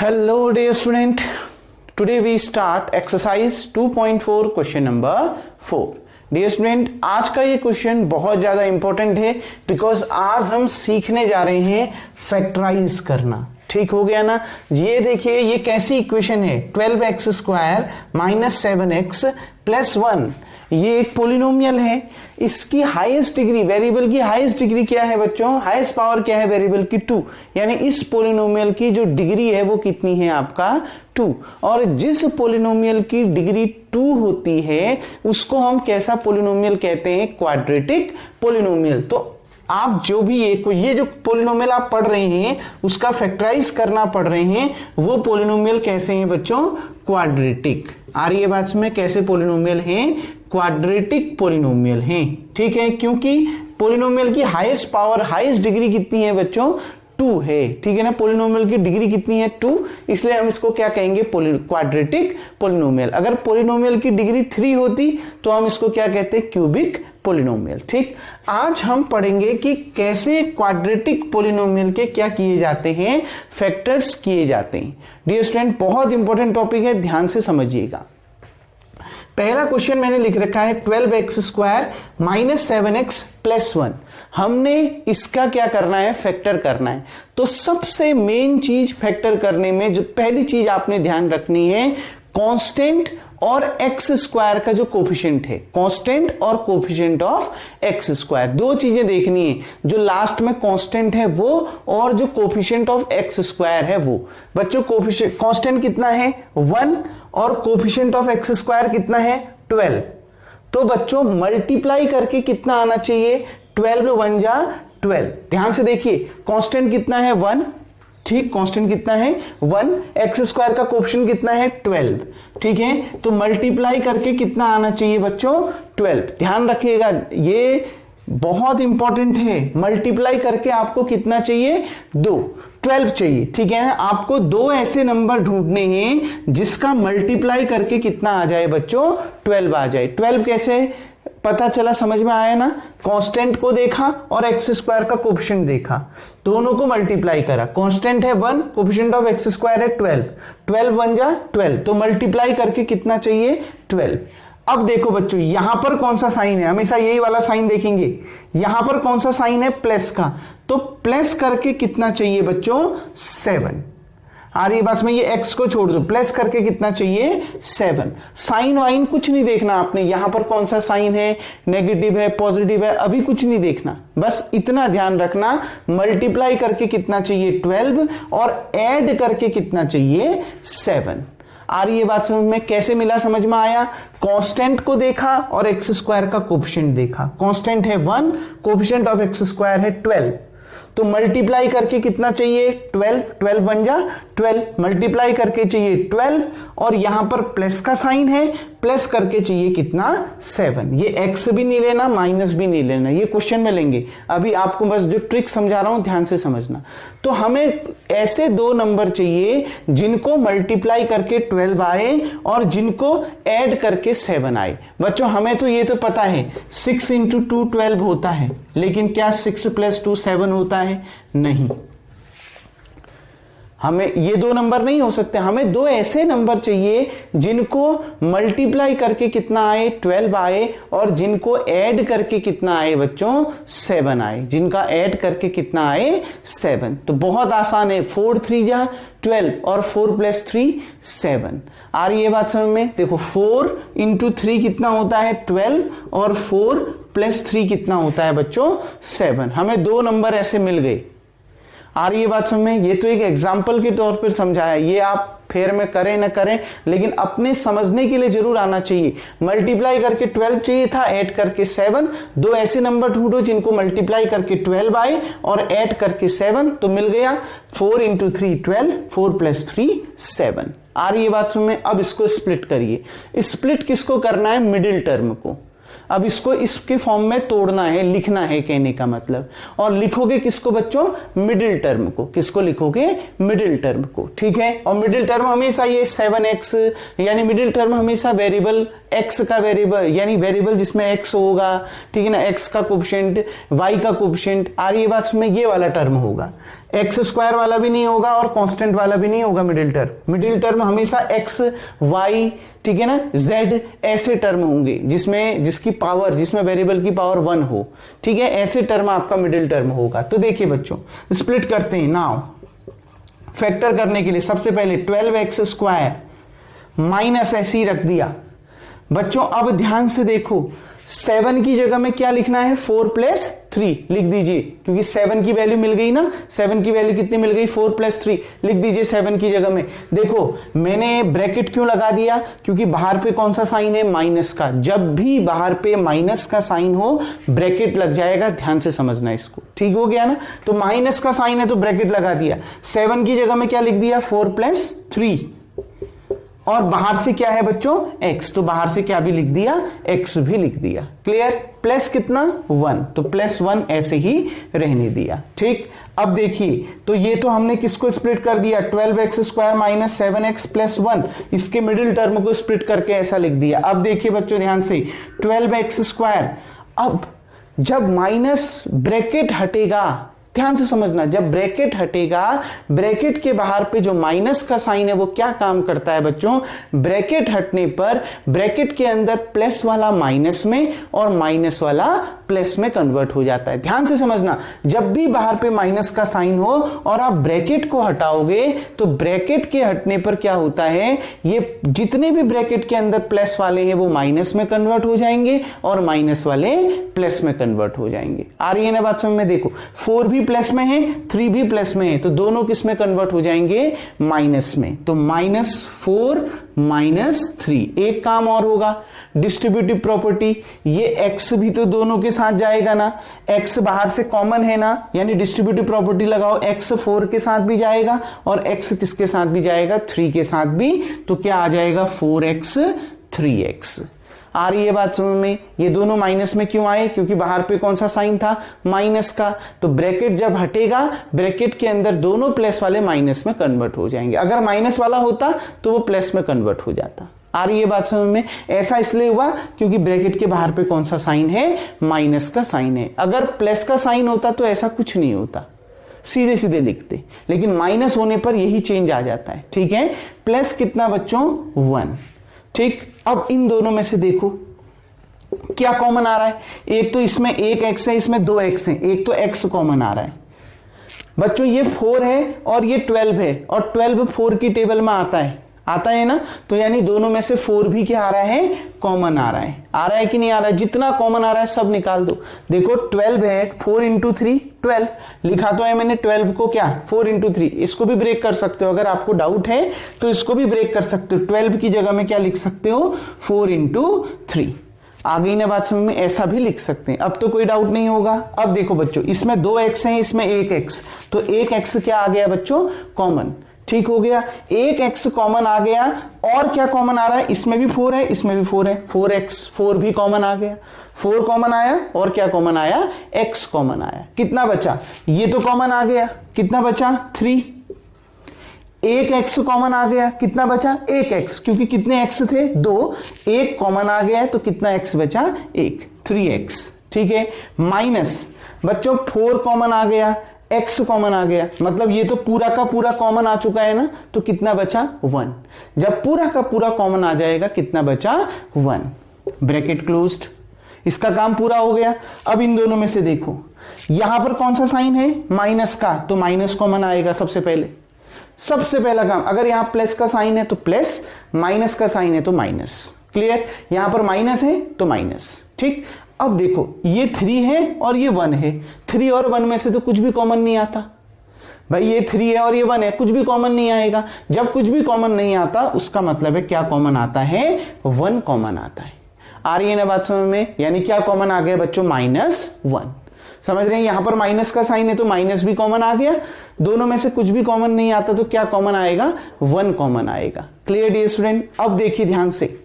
Hello dear student, today we start exercise 2.4 question number 4. Dear student, आज का ये question बहुत ज्यादा इंपॉर्टेंट है बिकॉज आज हम सीखने जा रहे हैं फैक्टराइज करना. ठीक हो गया ना. ये देखिए, ये कैसी इक्वेशन है, 12x square minus 7x plus 1. ये एक पोलिनोमियल है. इसकी हाईएस्ट डिग्री, वेरिएबल की हाईएस्ट डिग्री क्या है बच्चों? हाईएस्ट पावर क्या है वेरिएबल की? 2. यानी इस पोलिनोमियल की जो डिग्री है वो कितनी है आपका? 2. और जिस पोलिनोमियल की डिग्री 2 होती है उसको हम कैसा पोलिनोमियल कहते हैं? Quadratic polynomial. तो आप जो भी ये जो पोलिनोमियल आप पढ़ रहे हैं उसका फैक्टराइज करना पढ़ रहे हैं, वो पोलिनोमियल कैसे हैं बच्चों? क्वाड्रेटिक. आ रही है बात में? कैसे पोलिनोमियल हैं? क्वाड्रेटिक पोलिनोमियल हैं. ठीक है, क्योंकि पोलिनोमियल की हाईएस्ट पावर, हाईएस्ट डिग्री कितनी है बच्चों? 2 है. ठीक है ना. पोलिनोमियल की डिग्री कितनी है? 2. इसलिए हम इसको क्या कहेंगे? Quadratic polynomial. अगर पोलिनोमियल की डिग्री 3 होती तो हम इसको क्या कहते हैं? Cubic polynomial. ठीक, आज हम पढ़ेंगे कि कैसे क्वाड्रेटिक पोलिनोमियल के क्या किए जाते हैं? फैक्टर्स किए जाते हैं. डियर स्टूडेंट, बहुत इंपॉर्टेंट टॉपिक है, ध्यान से समझिएगा. पहला क्वेश्चन मैंने लिख रखा है 12x square minus 7x plus 1. हमने इसका क्या करना है? फैक्टर करना है. तो सबसे मेन चीज फैक्टर करने में जो पहली चीज आपने ध्यान रखनी है, कांस्टेंट और एक्स स्क्वायर का जो कोफिशिएंट है, कांस्टेंट और कोफिशिएंट ऑफ एक्स स्क्वायर, दो चीजें देखनी है. जो लास्ट में कांस्टेंट है वो, और जो कोफिशिएंट ऑफ एक्स स्क्वायर है वो. बच्चों, कोफिशिएंट कांस्टेंट कितना है? 1. और कोफिशिएंट ऑफ एक्स स्क्वायर कितना है? 12. तो बच्चों मल्टीप्लाई करके कितना आना चाहिए? 12 1 जा 12. ध्यान से देखिए, कांस्टेंट कितना है? 1. ठीक, कांस्टेंट कितना है? 1. एक्स स्क्वायर का कोफिशिएंट कितना है? 12. ठीक है, तो मल्टीप्लाई करके कितना आना चाहिए बच्चों? 12. ध्यान रखिएगा, ये बहुत इंपॉर्टेंट है. मल्टीप्लाई करके आपको कितना चाहिए? 2. 12 चाहिए. ठीक है ना. आपको दो ऐसे नंबर ढूंढने हैं जिसका मल्टीप्लाई करके कितना आ जाए बच्चों? 12 आ जाए. 12 कैसे पता चला? समझ में आया ना. कांस्टेंट को देखा और एक्स स्क्वायर का कोफिशिएंट देखा, दोनों को मल्टीप्लाई करा. कांस्टेंट है 1, कोफिशिएंट ऑफ एक्स स्क्वायर है 12. 12 1 जा 12. तो मल्टीप्लाई करके कितना चाहिए? 12. अब देखो बच्चों, यहां पर कौन सा साइन है? हमेशा यही वाला साइन देखेंगे. यहां पर कौन सा साइन है? प्लस का. तो प्लस करके कितना चाहिए बच्चों? 7. आ रही बात में? ये x को छोड़ दो, प्लस करके कितना चाहिए? 7. साइन वाइन कुछ नहीं देखना आपने. यहां पर कौन सा साइन है? नेगेटिव है, पॉजिटिव है, अभी कुछ नहीं देखना. बस इतना ध्यान रखना, मल्टीप्लाई करके कितना चाहिए? 12. और ऐड करके कितना चाहिए? 7. आ रही है बात समझ में? कैसे मिला? समझ में आया? कांस्टेंट को देखा और एक्स स्क्वायर का कोफिशिएंट देखा. कांस्टेंट है 1, कोफिशिएंट ऑफ एक्स स्क्वायर है 12. तो मल्टीप्लाई करके कितना चाहिए? 12. 12 1 जा 12. मल्टीप्लाई करके चाहिए 12. और यहां पर प्लस का साइन है, प्लस करके चाहिए कितना? 7. ये एक्स भी नहीं लेना, माइनस भी नहीं लेना, ये क्वेश्चन में लेंगे. अभी आपको बस जो ट्रिक समझा रहा हूं ध्यान से समझना. तो हमें ऐसे दो नंबर चाहिए जिनको मल्टीप्लाई करके 12 आए और जिनको ऐड करके 7 आए. बच्चों, हमें तो ये तो पता है 6 इंटू 2 12 होता है, लेकिन क्या 6 प्लस 2 7 होता है? नहीं. हमें ये दो नंबर नहीं हो सकते. हमें दो ऐसे नंबर चाहिए जिनको मल्टीप्लाई करके कितना आए? 12 आए, और जिनको ऐड करके कितना आए बच्चों? 7 आए. जिनका ऐड करके कितना आए? 7. तो बहुत आसान है. 4 3 जा 12 और 4 प्लस 3 7. आ रही है बात समझ में? देखो, 4 इंटू 3 कितना होता है? 12. और 4 प्लस 3 कितना होता है बच्चों? 7. हमें दो नंबर ऐसे मिल गए. आ रही है बात समझ में? ये तो एक एग्जाम्पल के तौर पर समझाया. ये आप फेर में करें ना करें, लेकिन अपने समझने के लिए जरूर आना चाहिए. मल्टीप्लाई करके 12 चाहिए था, ऐड करके 7. दो ऐसे नंबर ढूंढो जिनको मल्टीप्लाई करके 12 आए और ऐड करके 7. तो मिल गया 4 इंटू 3 12, 4 प्लस 3 7. आ रही है बात समझ में? अब इसको स्प्लिट करिए. स्प्लिट किसको करना है? मिडिल टर्म को. अब इसको इसके फॉर्म में तोड़ना है, लिखना है कहने का मतलब। और लिखोगे किसको बच्चों? मिडिल टर्म को। किसको लिखोगे? मिडिल टर्म को, ठीक है। और मिडिल टर्म हमेशा ये 7x, यानी मिडिल टर्म हमेशा वेरिएबल x का वेरिएबल, यानी वेरिएबल जिसमें x होगा, ठीक है ना, x का कोएफिशिएंट, y का कोएफिशिएंट, और ये बात में ये वाला टर्म होगा। एक्स स्क्वायर वाला भी नहीं होगा और कांस्टेंट वाला भी नहीं होगा मिडिल टर्म। मिडिल टर्म हमेशा एक्स, वाई, ठीक है ना, जेड, ऐसे टर्म होंगे जिसमें जिसकी पावर, जिसमें वेरिएबल की पावर 1 हो, ठीक है, ऐसे टर्म आपका मिडिल टर्म होगा। तो देखिए बच्चों, स्प्लिट करते हैं नाउ। फैक्टर करने के लिए सबसे पहले 12x स्क्वायर माइनस ऐसे ही रख दिया बच्चों। अब ध्यान से देखो, 7 की जगह में क्या लिखना है? 4 + 3 लिख दीजिए, क्योंकि 7 की वैल्यू मिल गई ना। 7 की वैल्यू कितनी मिल गई? 4 + 3 लिख दीजिए 7 की जगह में। देखो मैंने ब्रैकेट क्यों लगा दिया? क्योंकि बाहर पे कौन सा साइन है? माइनस का। जब भी बाहर पे माइनस का साइन हो ब्रैकेट लग जाएगा, ध्यान से समझना इसको, ठीक हो गया ना। तो माइनस का साइन है तो ब्रैकेट लगा दिया। 7 की जगह में क्या लिख दिया? 4 + 3, और बाहर से क्या है बच्चों? x, तो बाहर से क्या भी लिख दिया? x भी लिख दिया। क्लियर? प्लस कितना? 1, तो +1 ऐसे ही रहने दिया, ठीक। अब देखिए, तो ये तो हमने किसको स्प्लिट कर दिया? 12x स्क्वायर माइनस 7x + 1, इसके मिडिल टर्म को स्प्लिट करके ऐसा लिख दिया। अब देखिए बच्चों ध्यान से, 12x स्क्वायर, अब जब माइनस ब्रैकेट हटेगा, ध्यान से समझना, जब ब्रैकेट हटेगा, ब्रैकेट के बाहर पे जो माइनस का साइन है वो क्या काम करता है बच्चों? ब्रैकेट हटने पर ब्रैकेट के अंदर प्लस वाला माइनस में और माइनस वाला प्लस में कन्वर्ट हो जाता है। ध्यान से समझना, जब भी बाहर पे माइनस का साइन हो और आप ब्रैकेट को हटाओगे तो ब्रैकेट के हटने पर क्या होता है? ये जितने भी ब्रैकेट के अंदर प्लस वाले हैं वो माइनस में कन्वर्ट हो जाएंगे और माइनस वाले प्लस में कन्वर्ट हो जाएंगे। आ रही है ना बात समझ में? देखो 4 भी प्लस में है, 3 भी प्लस में है, तो दोनों किस में कन्वर्ट हो जाएंगे? माइनस में। तो -4 -3। एक काम और होगा, डिस्ट्रीब्यूटिव प्रॉपर्टी, ये x भी तो दोनों के साथ जाएगा ना, x बाहर से कॉमन है ना, यानी डिस्ट्रीब्यूटिव प्रॉपर्टी लगाओ, x 4 के साथ भी जाएगा और x किसके साथ भी जाएगा? 3 के साथ भी। तो क्या आ जाएगा? 4x 3x। आ रही है बात समझ में? ये दोनों माइनस में क्यों आए? क्योंकि बाहर पे कौन सा साइन था? माइनस का। तो ब्रैकेट जब हटेगा, ब्रैकेट के अंदर दोनों प्लस वाले माइनस में कन्वर्ट हो जाएंगे। अगर माइनस वाला होता तो वो प्लस में कन्वर्ट हो जाता। आ रही है बात समझ में? ऐसा इसलिए हुआ क्योंकि ब्रैकेट के बाहर पे कौन सा साइन है? माइनस का साइन है। अगर प्लस का साइन होता तो ऐसा कुछ नहीं होता, सीधे सीधे लिखते, लेकिन माइनस होने पर यही चेंज आ जाता है, ठीक है। प्लस कितना बच्चों? 1, ठीक। अब इन दोनों में से देखो क्या कॉमन आ रहा है? एक तो इसमें 1x है, इसमें 2x है, एक तो x कॉमन आ रहा है बच्चों। ये 4 है और ये 12 है, और 12 4 की टेबल में आता है ना। तो यानी दोनों में से 4 भी क्या आ रहा है? कॉमन आ रहा है कि नहीं आ रहा है? जितना कॉमन आ रहा है सब निकाल दो। देखो 12 है, 4 × 3 12 लिखा तो है मैंने। 12 को क्या? 4 × 3, इसको भी ब्रेक कर सकते हो। अगर आपको डाउट है तो इसको भी ब्रेक कर सकते हो। 12 की जगह में क्या लिख सकते हो? 4 × 3। आ गई ना बात समझ में? ऐसा भी लिख सकते हैं। अब तो कोई डाउट नहीं होगा। अब देखो बच्चों, इसमें 2x है, इसमें 1x, तो 1x क्या आ गया बच्चों? कॉमन, ठीक हो गया। 1x कॉमन आ गया, और क्या कॉमन आ रहा है? इसमें भी 4 है, इसमें भी 4 है, 4x 4 भी कॉमन आ गया। 4 कॉमन आया, और क्या कॉमन आया? x कॉमन आया। कितना बचा? ये तो कॉमन आ गया, कितना बचा? 3। 1x कॉमन आ गया, कितना बचा? 1x, क्योंकि कितने x थे? 2। 1 कॉमन आ गया तो कितना x बचा? 1, 3x, ठीक है। माइनस बच्चों 4 कॉमन आ गया, x कॉमन आ गया, मतलब ये तो पूरा का पूरा कॉमन आ चुका है ना, तो कितना बचा? 1। जब पूरा का पूरा कॉमन आ जाएगा कितना बचा? 1। ब्रैकेट क्लोज्ड, इसका काम पूरा हो गया। अब इन दोनों में से देखो, यहां पर कौन सा साइन है? माइनस का, तो माइनस कॉमन आएगा सबसे पहले। सबसे पहला काम, अगर यहां प्लस का साइन है तो प्लस, माइनस का साइन है तो माइनस। क्लियर? यहां पर माइनस है तो माइनस, ठीक। अब देखो ये 3 है और ये 1 है, 3 और 1 में से तो कुछ भी कॉमन नहीं आता भाई। ये 3 है और ये 1 है, कुछ भी कॉमन नहीं आएगा। जब कुछ भी कॉमन नहीं आता उसका मतलब है क्या कॉमन आता है? 1 कॉमन आता है। आ रही है ना बात समझ में? यानी क्या कॉमन आ गया बच्चों? -1। समझ रहे हैं? यहां पर माइनस का साइन है तो माइनस भी कॉमन आ गया। दोनों में से कुछ भी कॉमन नहीं आता तो क्या कॉमन आएगा? 1 कॉमन आएगा। Clear dear student? अब देखिए ध्यान से,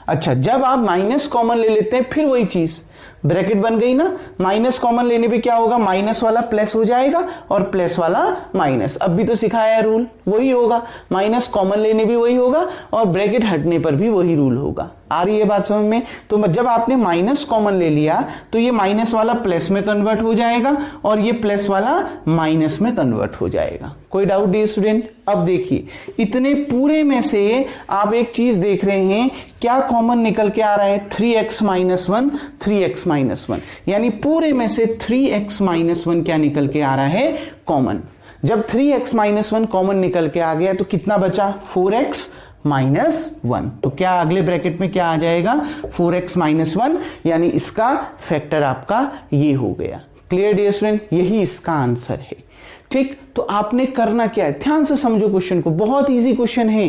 अच्छा, जब आप माइनस कॉमन ले लेते हैं फिर वही चीज, ब्रैकेट बन गई ना, माइनस कॉमन लेने पे क्या होगा, माइनस वाला प्लस हो जाएगा और प्लस वाला माइनस। अब भी तो सिखाया है रूल, वही होगा, माइनस कॉमन लेने भी वही होगा और ब्रैकेट हटने पर भी वही रूल होगा। आ रही है बात समझ में? तो जब आपने माइनस कॉमन ले लिया तो ये माइनस वाला प्लस में कन्वर्ट हो जाएगा और ये प्लस वाला माइनस में कन्वर्ट हो जाएगा। कोई डाउट डियर स्टूडेंट? अब देखिए, इतने पूरे में से आप एक चीज देख रहे हैं, क्या कॉमन निकल के आ रहा है, 3x माइनस 1, 3x माइनस 1, यानी पूरे में से 3x माइनस 1 क्या निकल के आ रहा है, कॉमन। जब 3x माइनस 1 कॉमन निकल के आ गया तो कितना बचा, 4x माइनस 1। तो क्या अगले ब्रैकेट में क्या आ जाएगा, 4x माइनस 1, यानी इसका फैक्टर आपका ये हो गया। Clear dear student? यही इसका आंसर है। ठीक, तो आपने करना क्या है, ध्यान से समझो क्वेश्चन को, बहुत इजी क्वेश्चन है।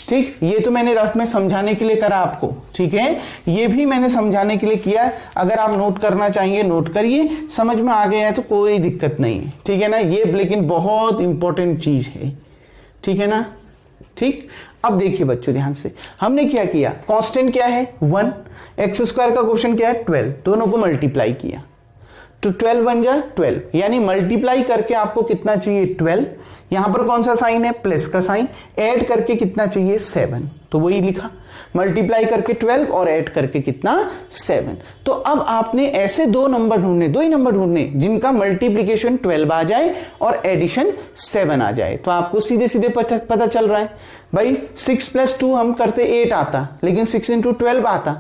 ठीक, ये तो मैंने रफ में समझाने के लिए करा आपको, ठीक है, ये भी मैंने समझाने के लिए किया। अगर आप नोट करना चाहेंगे नोट करिए, समझ में आ गया है तो कोई दिक्कत नहीं है, ठीक है ना। ये लेकिन बहुत इंपॉर्टेंट चीज है, ठीक है ना। ठीक, अब देखिए बच्चों ध्यान से, हमने क्या किया, कांस्टेंट क्या है 1, एक्स स्क्वायर का क्वेश्चन क्या है 12, दोनों को मल्टीप्लाई किया तो 12 बन जाए 12, यानी मल्टीप्लाई करके आपको कितना चाहिए 12, यहां पर कौन सा साइन है, प्लस का साइन, ऐड करके कितना चाहिए 7, तो वही लिखा, मल्टीप्लाई करके 12 और ऐड करके कितना 7। तो अब आपने ऐसे दो नंबर ढूंढने, दो ही नंबर ढूंढने जिनका मल्टीप्लीकेशन 12 आ जाए और एडिशन 7 आ जाए। तो आपको सीधे सीधे पता चल रहा है भाई, 6 + 2 हम करते 8 आता, लेकिन 6 × 12 आता,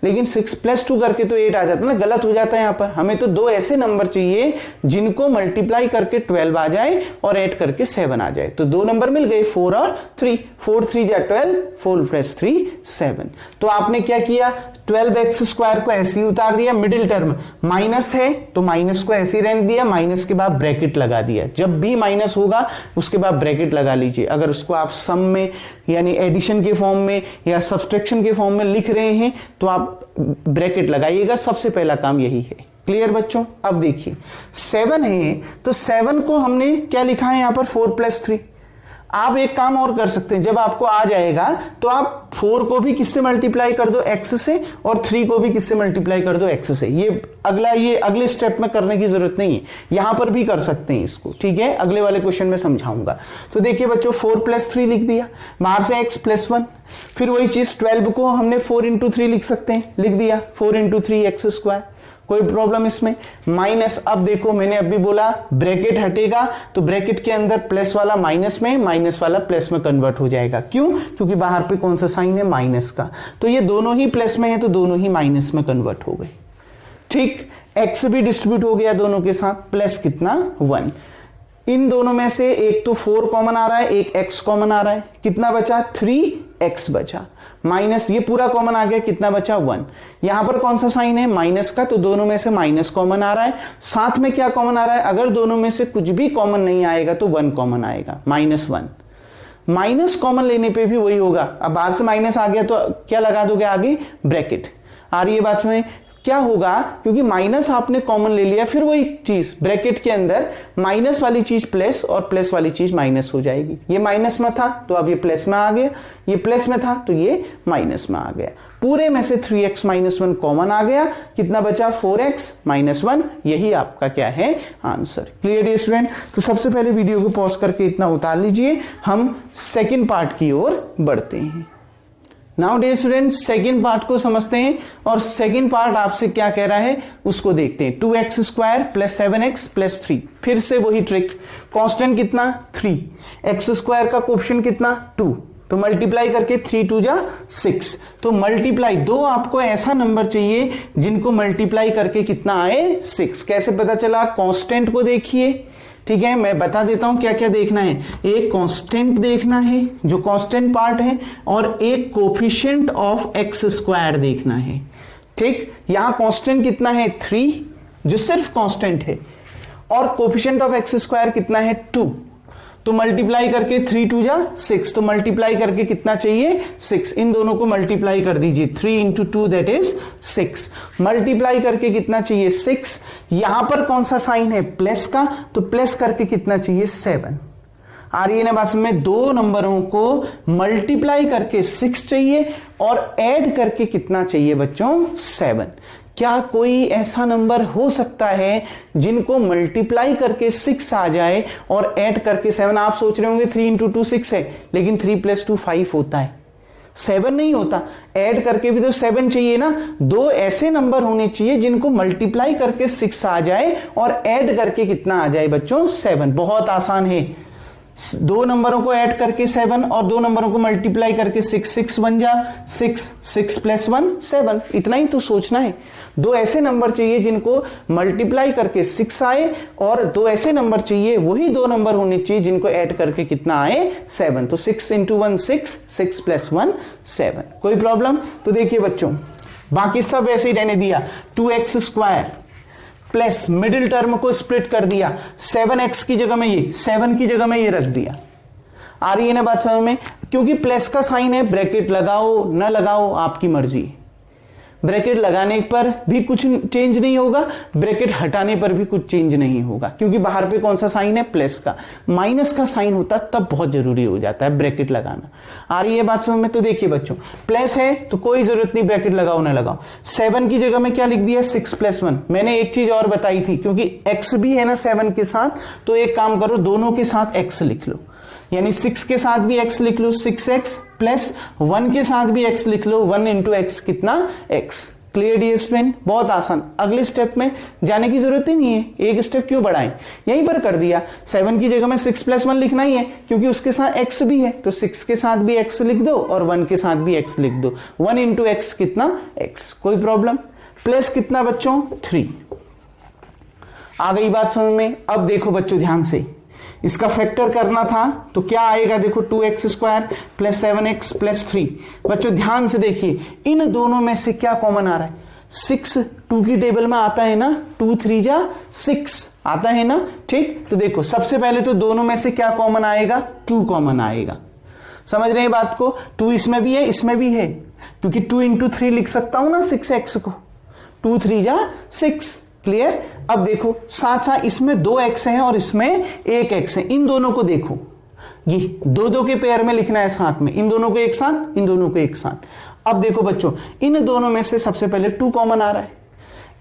लेकिन 6 + 2 करके तो 8 आ जाता ना, गलत हो जाता है यहां पर। हमें तो दो ऐसे नंबर चाहिए जिनको मल्टीप्लाई करके 12 आ जाए और ऐड करके 7 आ जाए। तो दो नंबर मिल गए 4 और 3, 4 3 = 12, 4 + 3 7। तो आपने क्या किया, 12x² को ऐसे ही उतार दिया, मिडिल टर्म माइनस है तो माइनस को ऐसे ही रहने दिया, माइनस के बाद ब्रैकेट लगा दिया। जब भी माइनस होगा उसके बाद ब्रैकेट लगा लीजिए। अगर उसको आप सम में यानी एडिशन के फॉर्म में या सब्सट्रैक्शन के फॉर्म में लिख रहे हैं तो आप ब्रैकेट लगाइएगा, सबसे पहला काम यही है। क्लियर बच्चों? अब देखिए 7 है तो 7 को हमने क्या लिखा है यहां पर 4 + 3। आप एक काम और कर सकते हैं, जब आपको आ जाएगा तो आप 4 को भी किससे मल्टीप्लाई कर दो, x से, और 3 को भी किससे मल्टीप्लाई कर दो, x से। ये अगले स्टेप में करने की जरूरत नहीं है, यहां पर भी कर सकते हैं इसको, ठीक है, अगले वाले क्वेश्चन में समझाऊंगा। तो देखिए बच्चों 4 + 3 लिख दिया, बाहर से x + 1, फिर वही चीज 12 को हमने 4 × 3 लिख सकते हैं, लिख दिया 4 × 3x², कोई प्रॉब्लम इसमें। माइनस, अब देखो मैंने अभी बोला ब्रैकेट हटेगा तो ब्रैकेट के अंदर प्लस वाला माइनस में, माइनस वाला प्लस में कन्वर्ट हो जाएगा। क्यों? क्योंकि बाहर पे कौन सा साइन है, माइनस का, तो ये दोनों ही प्लस में है तो दोनों ही माइनस में कन्वर्ट हो गए। ठीक, एक्स भी डिस्ट्रीब्यूट हो गया दोनों के साथ, प्लस कितना 1। इन दोनों में से एक तो 4 कॉमन आ रहा है, एक x कॉमन आ रहा है, कितना बचा 3x बचा, माइनस ये पूरा कॉमन आ गया, कितना बचा 1। यहां पर कौन सा साइन है, माइनस का, तो दोनों में से माइनस कॉमन आ रहा है, साथ में क्या कॉमन आ रहा है, अगर दोनों में से कुछ भी कॉमन नहीं आएगा तो 1 कॉमन आएगा, -1। माइनस कॉमन लेने पे भी वही होगा, अब बाहर से माइनस आ गया तो क्या लगा दोगे आगे, ब्रैकेट। आ रही है बात में? क्या होगा, क्योंकि माइनस आपने कॉमन ले लिया, फिर वही चीज ब्रैकेट के अंदर माइनस वाली चीज प्लस और प्लस वाली चीज माइनस हो जाएगी। ये माइनस में था तो अब ये प्लस में आ गया, ये प्लस में था तो ये माइनस में आ गया। पूरे में से 3x - 1 कॉमन आ गया, कितना बचा 4x - 1। यही आपका क्या है, आंसर। क्लियर है स्टूडेंट? तो सबसे पहले वीडियो को पॉज करके इतना उतार लीजिए, हम सेकेंड पार्ट की ओर बढ़ते हैं। Now dear student second part को समझते हैं, और सेकेंड पार्ट आपसे क्या कह रहा है उसको देखते हैं। 2x² + 7x + 3, फिर से वही ट्रिक, कांस्टेंट कितना 3, x² का कोएफिशिएंट कितना 2, तो मल्टीप्लाई करके 3 × 2 = 6। तो मल्टीप्लाई, दो आपको ऐसा नंबर चाहिए जिनको मल्टीप्लाई करके कितना आए 6। कैसे पता चला, कांस्टेंट को देखिए, ठीक है, मैं बता देता हूं क्या क्या देखना है। एक कांस्टेंट देखना है जो कांस्टेंट पार्ट है, और एक कोफिशिएंट ऑफ x² देखना है। ठीक, यहां कांस्टेंट कितना है 3 जो सिर्फ कांस्टेंट है, और कोफिशिएंट ऑफ x² कितना है 2, तो मल्टीप्लाई करके 3 × 2 = 6, तो मल्टीप्लाई करके कितना चाहिए 6। इन दोनों को मल्टीप्लाई कर दीजिए, 3 × 2 दैट इज 6, मल्टीप्लाई करके कितना चाहिए 6। यहां पर कौन सा साइन है, प्लस का, तो प्लस करके कितना चाहिए 7। आ रही है ना बात समझ में? दो नंबरों को मल्टीप्लाई करके 6 चाहिए और ऐड करके कितना चाहिए बच्चों? 7। क्या कोई ऐसा नंबर हो सकता है जिनको मल्टीप्लाई करके 6 आ जाए और ऐड करके 7? आप सोच रहे होंगे 3 × 2 6 है, लेकिन 3 + 2 5 होता है, 7 नहीं होता। ऐड करके भी तो 7 चाहिए ना। दो ऐसे नंबर होने चाहिए जिनको मल्टीप्लाई करके 6 आ जाए और ऐड करके कितना आ जाए बच्चों? 7। बहुत आसान है। दो नंबरों को ऐड करके 7 और दो नंबरों को मल्टीप्लाई करके 6 बन जा 6 + 1 7। इतना ही तो सोचना है। दो ऐसे नंबर चाहिए जिनको मल्टीप्लाई करके 6 आए और दो ऐसे नंबर चाहिए, वही दो नंबर होने चाहिए जिनको ऐड करके कितना आए? 7। तो 6 × 1 6, 6 + 1 7। कोई प्रॉब्लम? तो देखिए बच्चों, बाकी सब ऐसे ही रहने दिया। 2x² प्लस मिडिल टर्म को स्प्लिट कर दिया, 7x की जगह में ये 7 की जगह में ये रख दिया। आ रही है ना बात समझ में? क्योंकि प्लस का साइन है, ब्रैकेट लगाओ ना लगाओ आपकी मर्जी। ब्रैकेट लगाने पर भी कुछ चेंज नहीं होगा, ब्रैकेट हटाने पर भी कुछ चेंज नहीं होगा, क्योंकि बाहर पे कौन सा साइन है? प्लस का। माइनस का साइन होता तब बहुत जरूरी हो जाता है ब्रैकेट लगाना। आ रही है बात समझ में? तो देखिए बच्चों, प्लस है तो कोई जरूरत नहीं ब्रैकेट लगाओ ना लगाओ। 7 की जगह में क्या लिख दिया? 6 + 1। मैंने एक चीज और बताई थी, क्योंकि x भी है ना 7 के साथ, तो एक काम करो, दोनों के साथ x लिख लो। यानी 6 के साथ भी x लिख लो 6x, प्लस 1 के साथ भी x लिख लो 1 × x कितना? x। Clear dear student? बहुत आसान। अगले स्टेप में जाने की जरूरत ही नहीं है, एक स्टेप क्यों बढ़ाएं, यहीं पर कर दिया। 7 की जगह में 6 + 1 लिखना ही है, क्योंकि उसके साथ x भी है, तो 6 के साथ भी x लिख दो और 1 के साथ भी x लिख दो। 1 × x कितना? x। कोई प्रॉब्लम? प्लस कितना बच्चों? 3। आ गई बात समझ में? अब देखो बच्चों ध्यान से, इसका फैक्टर करना था तो क्या आएगा? देखो 2x² + 7x + 3। बच्चों ध्यान से देखिए, इन दोनों में से क्या कॉमन आ रहा है? 6 2 की टेबल में आता है ना, 2 × 3 = 6 आता है ना। ठीक, तो देखो सबसे पहले तो दोनों में से क्या कॉमन आएगा? 2 कॉमन आएगा। समझ रहे हैं बात को? 2 इसमें भी है, इसमें भी है, क्योंकि 2 × 3 लिख सकता हूं ना 6x को। 2 × 3 = 6। क्लियर? अब देखो साथ साथ इसमें 2x है और इसमें 1x है। इन दोनों को देखो, ये दो के पेयर में लिखना है साथ में, इन दोनों को एक साथ, इन दोनों को एक साथ। अब देखो बच्चों, इन दोनों में से सबसे पहले 2 कॉमन आ रहा है।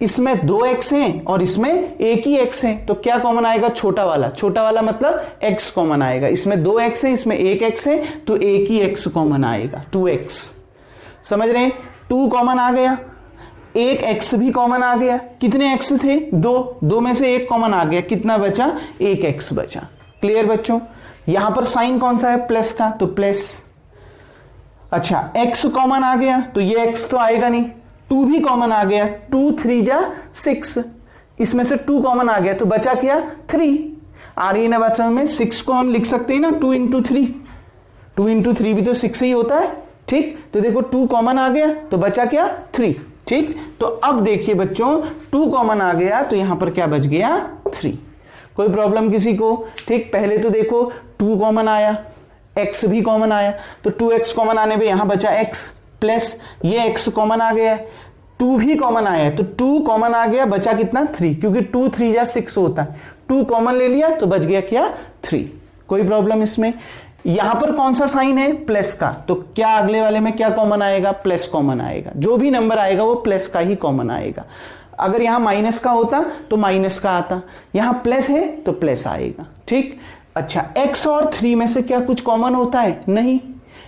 इसमें 2x है और इसमें एक ही x है, तो क्या कॉमन आएगा? छोटा वाला। छोटा वाला मतलब x कॉमन आएगा। इसमें 2x है, इसमें 1x है, तो एक ही x कॉमन आएगा, 2x। समझ रहे हैं? 2 कॉमन आ गया, एक x भी कॉमन आ गया। कितने x थे? 2 में से एक कॉमन आ गया, कितना बचा? 1x बचा। क्लियर बच्चों? यहां पर साइन कौन सा है? प्लस का, तो प्लस। अच्छा, x कॉमन आ गया तो ये x तो आएगा नहीं। 2 भी कॉमन आ गया, 2 × 3 = 6। इसमें से 2 कॉमन आ गया तो बचा क्या? 3। आ रही है ना बच्चों में? 6 को हम लिख सकते हैं ना 2 × 3। 2 × 3 भी तो 6 ही होता है। ठीक, तो देखो 2 कॉमन आ गया तो बचा क्या? 3। ठीक, तो अब देखिए बच्चों, 2 कॉमन आ गया तो यहां पर क्या बच गया? 3। कोई प्रॉब्लम किसी को? ठीक, पहले तो देखो 2 कॉमन आया, x भी कॉमन आया, तो 2x कॉमन आने पे यहां बचा x, प्लस ये x कॉमन आ गया है, 2 भी कॉमन आया तो 2 कॉमन आ गया, बचा कितना? 3, क्योंकि 2 × 3 = 6 होता है। 2 कॉमन ले लिया तो बच गया क्या? 3। कोई प्रॉब्लम इसमें? यहां पर कौन सा साइन है? प्लस का, तो क्या अगले वाले में क्या कॉमन आएगा? प्लस कॉमन आएगा। जो भी नंबर आएगा वो प्लस का ही कॉमन आएगा। अगर यहां माइनस का होता तो माइनस का आता, यहां प्लस है तो प्लस आएगा। ठीक, अच्छा, x और 3 में से क्या कुछ कॉमन होता है? नहीं,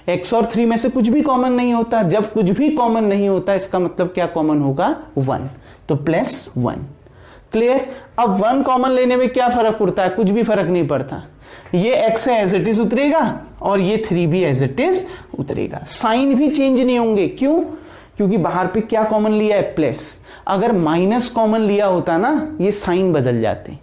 x और 3 में से कुछ भी कॉमन नहीं होता। जब कुछ भी कॉमन नहीं होता इसका मतलब क्या कॉमन होगा? 1, तो +1। क्लियर? अब 1 कॉमन लेने में क्या फर्क पड़ता है? कुछ भी फर्क नहीं पड़ता। ये x एज इट इज उतरेगा और ये 3 भी एज इट इज उतरेगा। साइन भी चेंज नहीं होंगे। क्यों? क्योंकि बाहर पे क्या कॉमन लिया है? प्लस। अगर माइनस कॉमन लिया होता ना, ये साइन बदल जाते।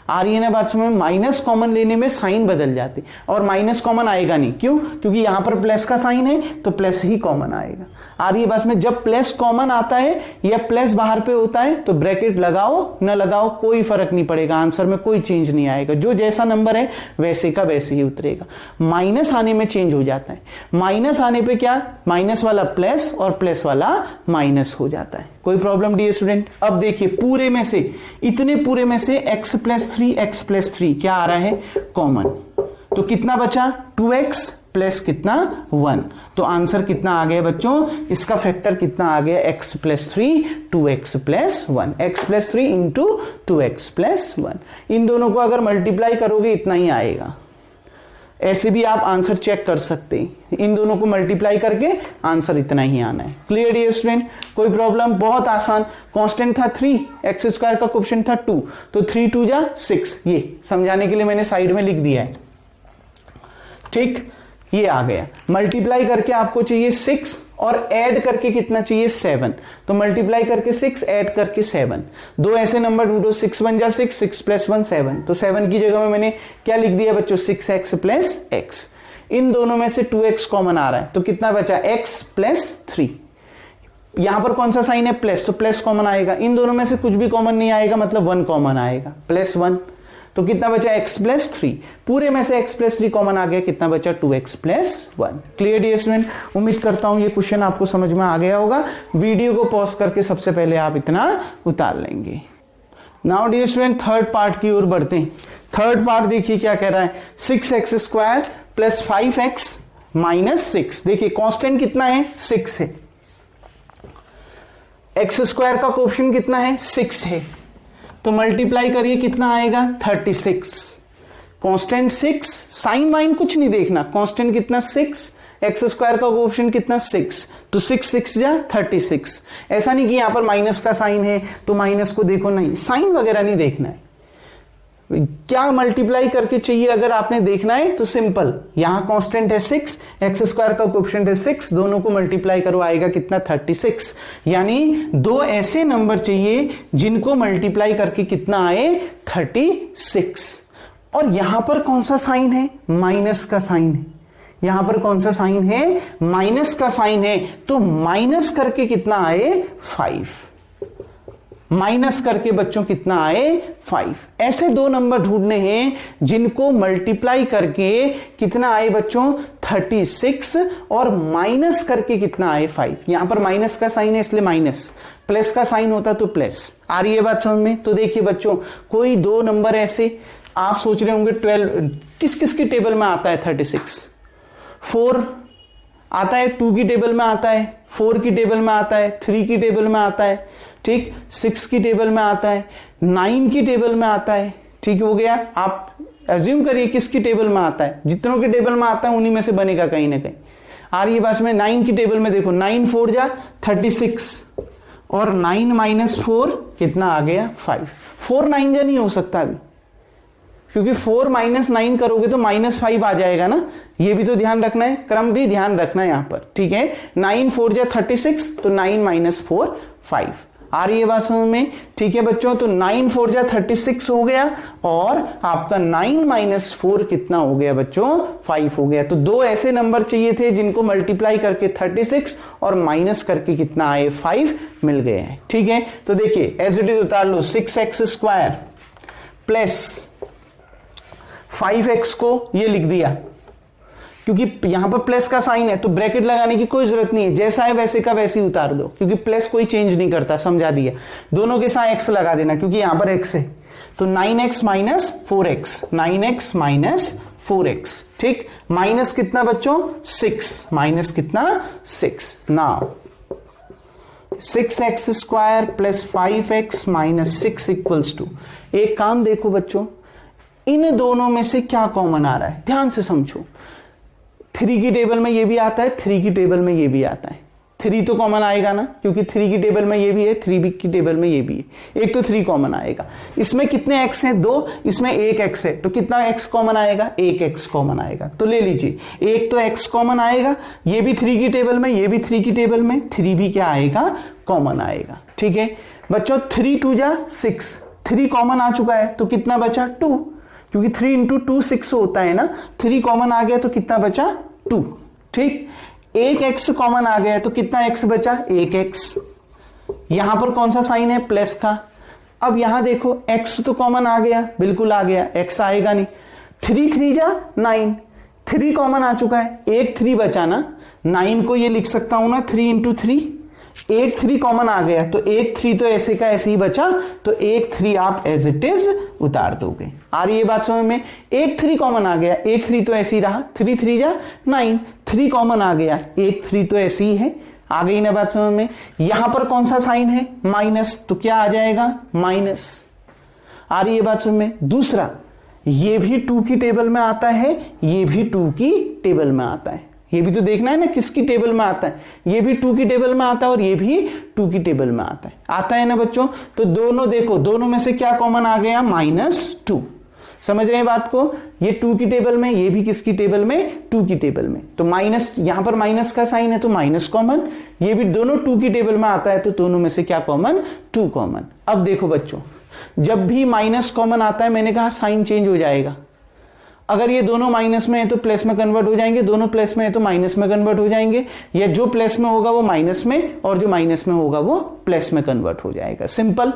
आ रही है ना बात समझ में? माइनस कॉमन लेने में साइन बदल जाते, और माइनस कॉमन आएगा नहीं। क्यों? क्योंकि यहां पर प्लस का साइन है तो प्लस ही कॉमन आएगा। आ रही है बात में? जब प्लस कॉमन आता है या प्लस बाहर पे होता है तो ब्रैकेट लगाओ न लगाओ कोई फर्क नहीं पड़ेगा, आंसर में कोई चेंज नहीं आएगा। जो जैसा नंबर है वैसे का वैसे ही उतरेगा। माइनस आने में चेंज हो जाता है। माइनस आने पे क्या? माइनस वाला प्लस और प्लस वाला माइनस हो जाता है। कोई प्रॉब्लम डियर स्टूडेंट? अब देखिए पूरे में से, इतने पूरे में से x + 3 क्या आ रहा है? कॉमन। तो कितना बचा 2x प्लस कितना 1। तो आंसर कितना आ गया बच्चों, इसका फैक्टर कितना आ गया x plus 3 2x plus 1, x plus 3 into 2x plus 1। इन दोनों को अगर मल्टीप्लाई करोगे इतना ही आएगा। ऐसे भी आप आंसर चेक कर सकते हैं, इन दोनों को मल्टीप्लाई करके आंसर इतना ही आना है। क्लियर डियर स्टूडेंट, कोई प्रॉब्लम? बहुत आसान। कांस्टेंट था 3, एक्स स्क्वायर का कोएफिशिएंट था 2, तो 3 2 जा 6। ये समझाने के लिए मैंने साइड में लिख दिया है। ठीक, ये आ गया। मल्टीप्लाई करके आपको चाहिए 6 और ऐड करके कितना चाहिए 7। तो मल्टीप्लाई करके 6 ऐड करके 7, दो ऐसे नंबर ढूंढो। 6 1 जा 6, 6 प्लस 1 7। तो 7 की जगह में मैंने क्या लिख दिया बच्चों 6x प्लस x। इन दोनों में से 2x कॉमन आ रहा है तो कितना बचा x प्लस 3। यहां पर कौन सा साइन है प्लस, तो प्लस कॉमन आएगा। इन दोनों में से कुछ भी कॉमन नहीं आएगा मतलब 1 कॉमन आएगा, प्लस 1। तो कितना बचा x प्लस 3। पूरे में से x प्लस 3 कॉमन आ गया, कितना बचा 2x plus 1। Clear dear student, उम्मीद करता हूं ये क्वेश्चन आपको समझ में आ गया होगा। वीडियो को पॉज करके सबसे पहले आप इतना उतार लेंगे। Now dear student third part की ओर बढ़ते हैं। थर्ड पार्ट देखिए क्या कह रहा है, 6x square plus 5x minus 6। देखिए कांस्टेंट कितना है 6 है, एक्स स्क्वायर का कोएफिशिएंट कितना है 6 है, तो मल्टीप्लाई करिए कितना आएगा 36। कांस्टेंट 6, साइन वाइन कुछ नहीं देखना, कांस्टेंट कितना 6, एक्स स्क्वायर का कोएफिशिएंट कितना 6, तो 6 6 जा 36। ऐसा नहीं कि यहां पर माइनस का साइन है तो माइनस को देखो, नहीं, साइन वगैरह नहीं देखना है। क्या मल्टीप्लाई करके चाहिए अगर आपने देखना है तो सिंपल, यहां कांस्टेंट है 6, एक्स स्क्वायर का कोएफिशिएंट है 6, दोनों को मल्टीप्लाई करो आएगा कितना 36। यानी दो ऐसे नंबर चाहिए जिनको मल्टीप्लाई करके कितना आए 36। और यहां पर कौन सा साइन है, माइनस का साइन है। यहां पर कौन सा साइन है, माइनस का साइन है, तो माइनस करके कितना आए 5। माइनस करके बच्चों कितना आए 5। ऐसे दो नंबर ढूंढने हैं जिनको मल्टीप्लाई करके कितना आए बच्चों 36 और माइनस करके कितना आए 5। यहां पर माइनस का साइन है इसलिए माइनस, प्लस का साइन होता तो प्लस। आ रही है बात समझ में? तो देखिए बच्चों कोई दो नंबर ऐसे आप सोच रहे होंगे 12 किस किस की टेबल में आता है 36, 4 आता है, 2 की टेबल में आता है, 4 की टेबल में आता है, 3 की टेबल में आता है, ठीक, 6 की टेबल में आता है, 9 की टेबल में आता है। ठीक हो गया, आप एज्यूम करिए किसकी टेबल में आता है, जितनों की टेबल में आता है उन्हीं में से बनेगा कहीं ना कहीं। आ रही है बात में? 9 की टेबल में देखो 9 4 जा 36 और 9 माइनस 4 कितना आ गया 5। 4 9 जा नहीं हो सकता अभी, क्योंकि 4 माइनस 9 करोगे तो माइनस 5 आ जाएगा ना, ये भी तो ध्यान रखना है, क्रम भी ध्यान रखना है यहां पर। ठीक है, 9 4 जा 36, तो 9 माइनस 4 5। आ रही है बात समझ में? ठीक है बच्चों, तो 9 4 जा 36 हो गया और आपका 9 माइनस 4 कितना हो गया बच्चों 5 हो गया। तो दो ऐसे नंबर चाहिए थे जिनको मल्टीप्लाई करके 36 और माइनस करके कितना आए 5 मिल गए हैं। ठीक है, तो देखिए एज इट इज उतार लो, 6x स्क्वायर प्लस 5x को ये लिख दिया, क्योंकि यहां पर प्लस का साइन है तो ब्रैकेट लगाने की कोई जरूरत नहीं है, जैसा है वैसे का वैसे ही उतार दो, क्योंकि प्लस कोई चेंज नहीं करता, समझा दिया। दोनों के साथ x लगा देना क्योंकि यहां पर x है, तो 9x minus 4x, 9x minus 4x। ठीक, माइनस कितना बच्चों 6, माइनस कितना 6। Now 6x square plus 5x minus 6 equals to, एक काम देखो बच्चों, इन दोनों में से क्या कॉमन आ रहा है, ध्यान से समझो। 3 की टेबल में ये भी आता है, 3 की टेबल में ये भी आता है, 3 तो कॉमन आएगा ना, क्योंकि 3 की टेबल में ये भी है, 3 की टेबल में ये भी है, एक तो 3 कॉमन आएगा। इसमें कितने x हैं 2, इसमें एक x है, तो कितना x कॉमन आएगा, एक x कॉमन आएगा। तो ले लीजिए, एक तो x कॉमन आएगा, ये भी 3 की टेबल में, ये भी 3 की टेबल में, 3 भी क्या आएगा कॉमन आएगा। ठीक है बच्चों, 3 2 जा 6, 3 कॉमन आ चुका है तो कितना बचा 2, क्योंकि 3 इंटू 2 6 होता है ना, 3 कॉमन आ गया तो कितना बचा 2। ठीक, एक x कॉमन आ गया तो कितना x बचा, एक x। यहां पर कौन सा साइन है, प्लस का। अब यहां देखो x तो कॉमन आ गया, बिल्कुल आ गया, x आएगा नहीं। 3 3 जा 9, 3 कॉमन आ चुका है, एक 3 बचा ना, 9 को ये लिख सकता हूं ना 3 इंटू 3, एक 3 कॉमन आ गया तो एक 3 तो ऐसे का ऐसे ही बचा, तो एक 3 आप एज इट इज उतार दोगे। आ रही है बात समझ में? एक 3 कॉमन आ गया, एक 3 तो ऐसे ही रहा, 3 3 जा 9, 3 कॉमन आ गया, एक 3 तो ऐसे ही है। आ गई ना बात समझ में? यहां पर कौन सा साइन है? माइनस, तो क्या आ जाएगा? माइनस। आ रही है बात समझ में? दूसरा, ये भी 2 की टेबल में आता है, ये भी 2 की टेबल में आता है। ये भी तो देखना है ना किसकी टेबल में आता है। ये भी 2 की टेबल में आता है और ये भी 2 की टेबल में आता है ना बच्चों। तो दोनों देखो, दोनों में से क्या कॉमन आ गया? -2। समझ रहे हैं बात को? ये 2 की टेबल में, ये भी किसकी टेबल में? 2 की टेबल में। तो माइनस, यहां पर माइनस का साइन है तो माइनस कॉमन। ये भी दोनों 2 की टेबल में आता है तो दोनों में से क्या कॉमन? 2 कॉमन। अब देखो बच्चों, जब भी माइनस कॉमन आता है मैंने कहा साइन चेंज हो जाएगा। अगर ये दोनों माइनस में है तो प्लस में कन्वर्ट हो जाएंगे, दोनों प्लस में है तो माइनस में कन्वर्ट हो जाएंगे, या जो प्लस में होगा वो माइनस में और जो माइनस में होगा वो प्लस में कन्वर्ट हो जाएगा। सिंपल,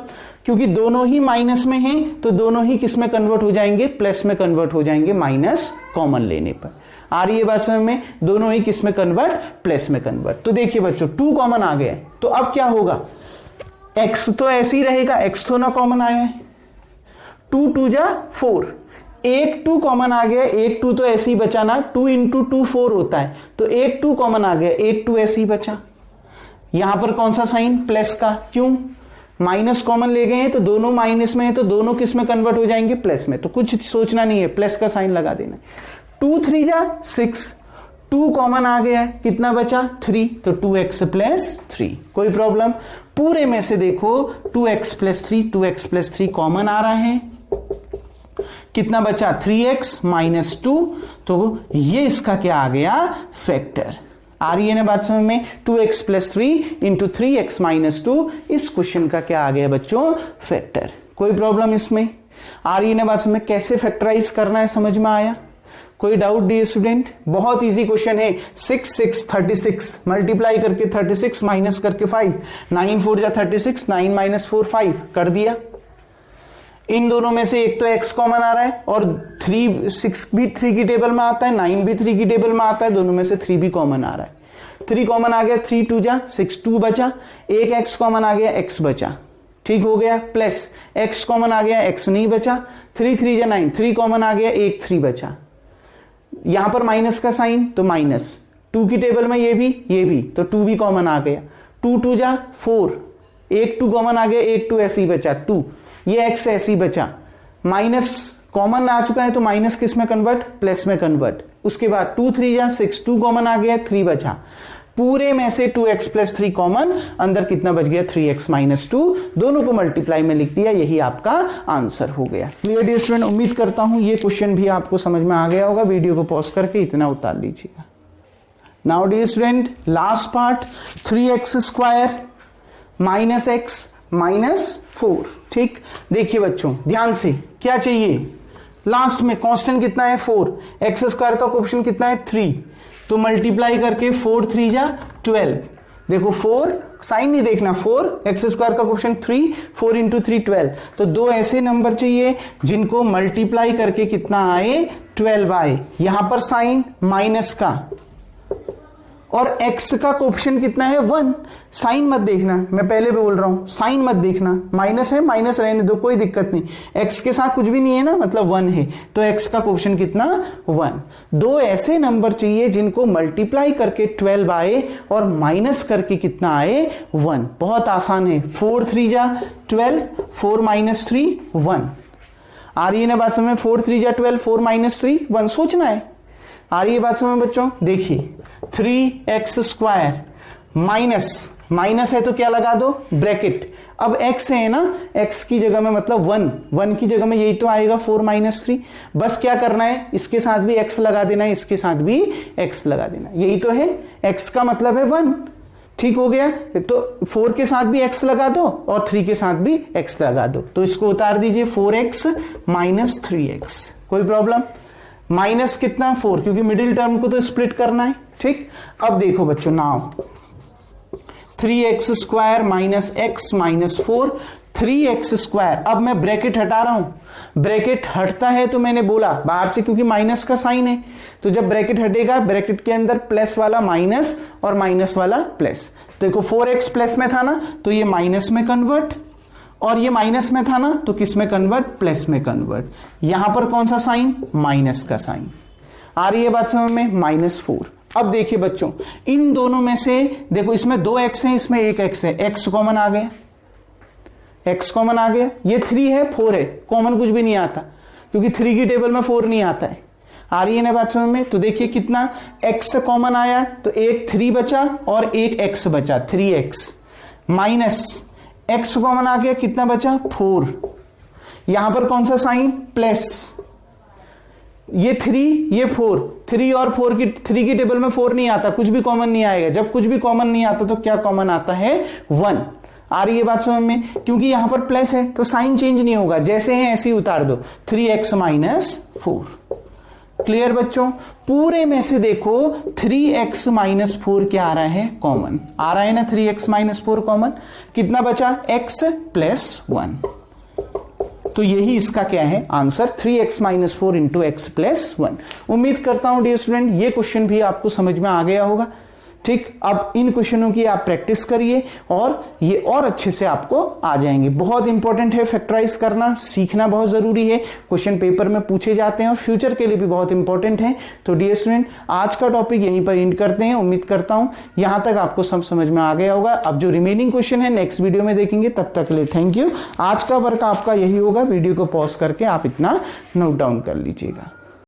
क्योंकि दोनों ही माइनस में हैं तो दोनों ही किस में कन्वर्ट हो जाएंगे? प्लस में कन्वर्ट हो जाएंगे माइनस कॉमन लेने पर। आ रही है बात समझ में? दोनों ही किस में कन्वर्ट? प्लस में कन्वर्ट। तो देखिए बच्चों, 2 कॉमन आ गया तो अब क्या होगा? x तो ऐसे ही रहेगा, x तो ना कॉमन आया है, 2 2 जा 4, एक 2 कॉमन आ गया, एक 2 तो ऐसे ही बचा ना, 2 × 2 4 होता है, तो एक 2 कॉमन आ गया, एक 2 ऐसे ही बचा। यहां पर कौन सा साइन? प्लस का। क्यों? माइनस कॉमन ले गए हैं तो दोनों माइनस में है तो दोनों किस में कन्वर्ट हो जाएंगे? प्लस में। तो कुछ सोचना नहीं है, प्लस का साइन लगा देना। 2 3 जा 6, 2 कॉमन आ गया, कितना बचा? 3, तो 2x + 3। कोई प्रॉब्लम? पूरे में से देखो 2x + 3, 2x + 3 कॉमन आ रहा है, कितना बचा? 3x - 2, तो ये इसका क्या आ गया? फैक्टर। आ रही है ना बात समझ में? 2x + 3 × 3x - 2, इस क्वेश्चन का क्या आ गया बच्चों? फैक्टर। कोई प्रॉब्लम इसमें? आ रही है ना बात समझ में? कैसे फैक्टराइज करना है समझ में आया? कोई डाउट डियर स्टूडेंट? बहुत इजी क्वेश्चन है। 6 6 36 मल्टीप्लाई करके 36 माइनस करके 5, 9 4 जा 36, 9 - 4 5 कर दिया। इन दोनों में से एक तो x कॉमन आ रहा है और 6 भी 3 की टेबल में आता है, 9 भी 3 की टेबल में आता है, दोनों में से 3 भी कॉमन आ रहा है। 3 कॉमन आ गया, 3 2 जा 6, 2 बचा, एक x कॉमन आ गया, x बचा, ठीक हो गया। प्लस x कॉमन आ गया, x नहीं बचा, 3 3 जा 9, 3 कॉमन आ गया, एक 3 बचा। यहां पर माइनस का साइन तो माइनस, 2 की टेबल में ये भी तो 2 भी कॉमन आ गया, 2 2 जा 4, एक 2 कॉमन आ गया, एक 2 ऐसे ही बचा 2, ये x ऐसे ही बचा। माइनस कॉमन आ चुका है तो माइनस किस में कन्वर्ट? प्लस में कन्वर्ट। उसके बाद 2 3 जा 6, 2 कॉमन आ गया, 3 बचा। पूरे में से 2x + 3 कॉमन, अंदर कितना बच गया? 3x - 2, दोनों को मल्टीप्लाई में लिख दिया, यही आपका आंसर हो गया। Clear dear student? उम्मीद करता हूं ये क्वेश्चन भी आपको समझ में आ गया होगा। वीडियो को पॉज करके इतना उतार लीजिएगा। Now dear student, last part, 3x² - x - 4। ठीक, देखिए बच्चों ध्यान से, क्या चाहिए? लास्ट में कांस्टेंट कितना है? 4, x² का कोएफिशिएंट कितना है? 3, तो मल्टीप्लाई करके 4 3 जा 12। देखो 4 साइन नहीं देखना, 4 x² का कोएफिशिएंट 3, 4 × 3 12। तो दो ऐसे नंबर चाहिए जिनको मल्टीप्लाई करके कितना आए? 12 आए। यहां पर साइन माइनस का और x का कोएफिशिएंट कितना है? 1। साइन मत देखना, मैं पहले भी बोल रहा हूं, साइन मत देखना, माइनस है माइनस रहने दो, कोई दिक्कत नहीं। x के साथ कुछ भी नहीं है ना, मतलब 1 है, तो x का कोएफिशिएंट कितना? 1। दो ऐसे नंबर चाहिए जिनको मल्टीप्लाई करके 12 आए और माइनस करके कितना आए? 1। बहुत आसान है, 4 3 जा 12, 4 - 3 1। आ रही है ना बात समझ में? 4 3 जा 12, 4 - 3 1, सोचना है। आ रही है बात समझ में बच्चों? देखिए 3x² माइनस है तो क्या लगा दो? ब्रैकेट। अब x है ना, x की जगह में मतलब 1 की जगह में यही तो आएगा 4 - 3। बस क्या करना है? इसके साथ भी x लगा देना है, इसके साथ भी x लगा देना, यही तो है। x का मतलब है 1, ठीक हो गया। तो 4 के साथ भी x लगा दो और 3 के साथ भी x लगा दो, तो इसको उतार दीजिए, 4x - 3x। कोई प्रॉब्लम? माइनस कितना? 4, क्योंकि मिडिल टर्म को तो स्प्लिट करना है। ठीक, अब देखो बच्चों, नाउ 3x² - x - 4, 3x²। अब मैं ब्रैकेट हटा रहा हूं, ब्रैकेट हटता है तो मैंने बोला बाहर से, क्योंकि माइनस का साइन है, तो जब ब्रैकेट हटेगा ब्रैकेट के अंदर प्लस वाला माइनस और माइनस वाला प्लस, देखो 4x प्लस में था ना तो ये माइनस में कन्वर्ट, और ये माइनस में था ना तो किस में कन्वर्ट, प्लस में कन्वर्ट। यहां पर कौन सा साइन, माइनस का साइन। आ रही है बात समझ में, -4। अब देखिए बच्चों, इन दोनों में से देखो, इसमें 2x है, इसमें 1x है, x कॉमन आ गया, x कॉमन आ गया। ये 3 है, 4 है, कॉमन कुछ भी नहीं आता क्योंकि 3 की टेबल में 4 नहीं आता है। आ रही है ना बात समझ में। तो देखिए कितना x कॉमन आया, तो एक 3 बचा और एक x बचा, 3x माइनस x कॉमन आ गया, कितना बचा, 4। यहां पर कौन सा साइन, प्लस, ये 3 ये 4, 3 और 4 की 3 की टेबल में 4 नहीं आता, कुछ भी कॉमन नहीं आएगा। जब कुछ भी कॉमन नहीं आता तो क्या कॉमन आता है, 1। आ रही है बात समझ में, क्योंकि यहां पर प्लस है तो साइन चेंज नहीं होगा, जैसे है ऐसे ही उतार दो, 3x माइनस 4। क्लियर बच्चों। पूरे में से देखो 3x माइनस 4 क्या आ रहा है, कॉमन आ रहा है ना, 3x माइनस 4 कॉमन। कितना बचा, x प्लस 1। तो यही इसका क्या है answer, 3x minus 4 into x plus 1। उम्मीद करता हूं डियर स्टूडेंट ये क्वेश्चन भी आपको समझ में आ गया होगा। ठीक, अब इन क्वेश्चनों की आप प्रैक्टिस करिए और ये और अच्छे से आपको आ जाएंगे। बहुत इंपॉर्टेंट है, फैक्टराइज करना सीखना बहुत जरूरी है, क्वेश्चन पेपर में पूछे जाते हैं और फ्यूचर के लिए भी बहुत इंपॉर्टेंट है। तो डियर स्टूडेंट आज का टॉपिक यहीं पर एंड करते हैं। उम्मीद करता हूं यहां तक आपको सब समझ में आ गया होगा। अब जो रिमेनिंग क्वेश्चन है नेक्स्ट वीडियो में देखेंगे, तब तक के लिए थैंक यू। आज का वर्क आपका यही होगा, वीडियो को पॉज करके आप इतना नोट डाउन कर लीजिएगा।